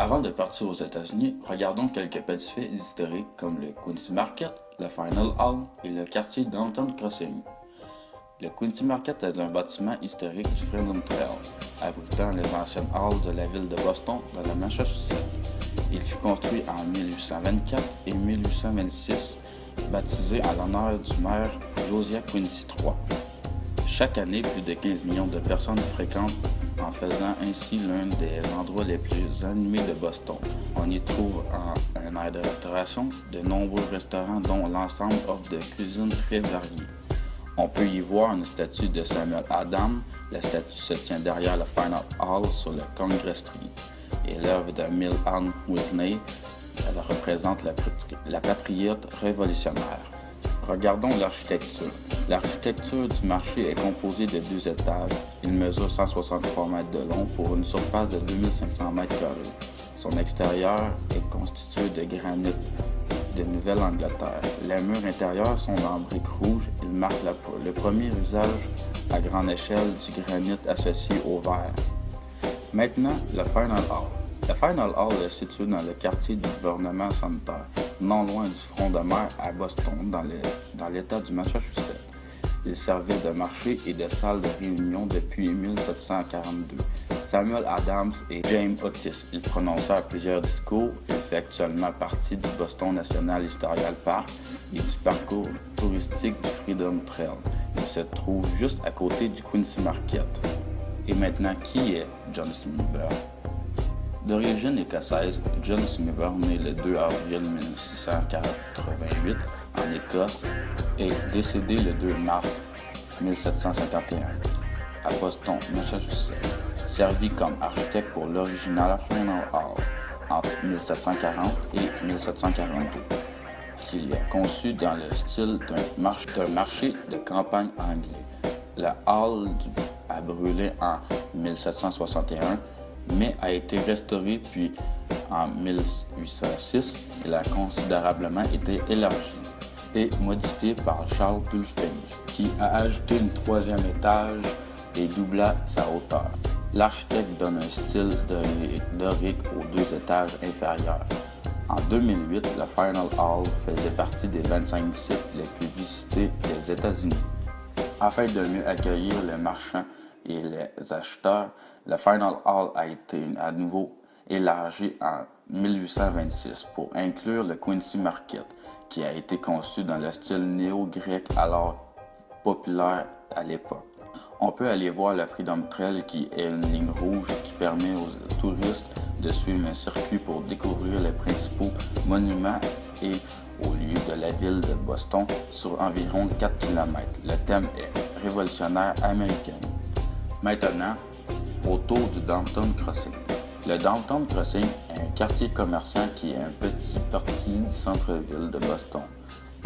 Avant de partir aux États-Unis, regardons quelques petits faits historiques comme le Quincy Market, le Final Hall et le quartier Downtown Crossing. Le Quincy Market est un bâtiment historique du Freedom Trail, abritant les anciennes halles de la ville de Boston dans le Massachusetts. Il fut construit en 1824 et 1826, baptisé en l'honneur du maire Josiah Quincy III. Chaque année, plus de 15 millions de personnes fréquentent, en faisant ainsi l'un des endroits les plus animés de Boston. On y trouve un aire de restauration, de nombreux restaurants dont l'ensemble offre de cuisine très variée. On peut y voir une statue de Samuel Adams. La statue se tient derrière le Final Hall sur le Congress Street. Et l'œuvre de Mill Ann Whitney, elle représente la patriote révolutionnaire. Regardons l'architecture. L'architecture du marché est composée de 2 étages. Il mesure 163 mètres de long pour une surface de 2500 mètres carrés. Son extérieur est constitué de granit de Nouvelle-Angleterre. Les murs intérieurs sont en briques rouges. Ils marquent le premier usage à grande échelle du granit associé au verre. Maintenant, le Final Hall. Le Final Hall est situé dans le quartier du gouvernement Sumter, non loin du front de mer à Boston, dans l'État du Massachusetts. Il servait de marché et de salle de réunion depuis 1742. Samuel Adams et James Otis. Ils prononcèrent plusieurs discours. Il fait actuellement partie du Boston National Historical Park et du parcours touristique du Freedom Trail. Il se trouve juste à côté du Quincy Market. Et maintenant, qui est John Smyver? D'origine écossaise, John Smyver, né le 2 avril 1688 en Écosse, est décédé le 2 mars 1751 à Boston, Massachusetts. Servi comme architecte pour l'original Final Hall entre 1740 et 1742, qu'il est conçu dans le style d'un marché de campagne anglais. Le hall a brûlé en 1761, mais a été restauré puis en 1806, il a considérablement été élargi et modifié par Charles Pulfinch, qui a ajouté une 3e étage et doubla sa hauteur. L'architecte donne un style dorique aux 2 étages inférieurs. En 2008, le Final Hall faisait partie des 25 sites les plus visités des États-Unis. Afin de mieux accueillir les marchands et les acheteurs, le Final Hall a été à nouveau élargi en 1826 pour inclure le Quincy Market, qui a été conçu dans le style néo-grec alors populaire à l'époque. On peut aller voir le Freedom Trail, qui est une ligne rouge qui permet aux touristes de suivre un circuit pour découvrir les principaux monuments et aux lieux de la ville de Boston sur environ 4 km. Le thème est révolutionnaire américaine. Maintenant, autour du Downtown Crossing. Le Downtown Crossing est un quartier commerçant qui est un petit parti du centre-ville de Boston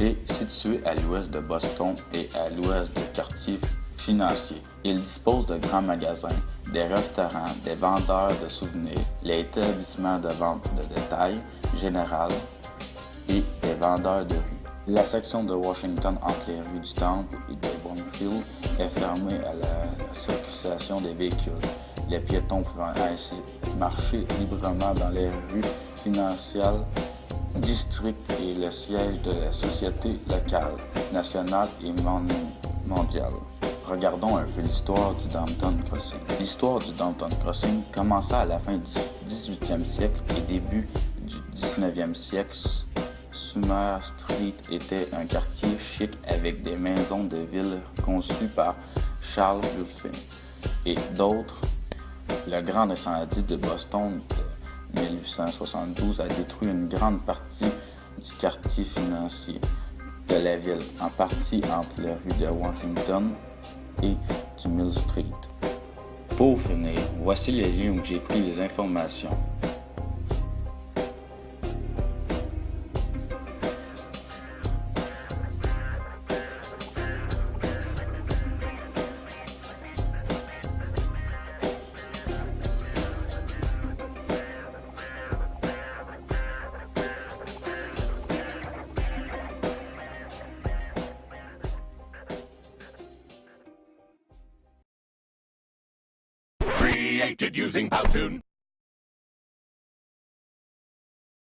et situé à l'ouest de Boston et à l'ouest du quartier financier. Il dispose de grands magasins, des restaurants, des vendeurs de souvenirs, les établissements de vente de détail général et des vendeurs de rue. La section de Washington entre les rues du Temple et de Broomfield est fermée à la circulation des véhicules. Les piétons pouvant ainsi marcher librement dans les rues financières, districts et le siège de la société locale, nationale et mondiale. Regardons un peu l'histoire du Downtown Crossing. L'histoire du Downtown Crossing commença à la fin du 18e siècle et début du 19e siècle. Summer Street était un quartier chic avec des maisons de ville conçues par Charles Pulfinch et d'autres. Le grand incendie de Boston de 1872 a détruit une grande partie du quartier financier de la ville, en partie entre les rues de Washington et du Mill Street. Pour finir, voici les liens où j'ai pris les informations. Created using Powtoon.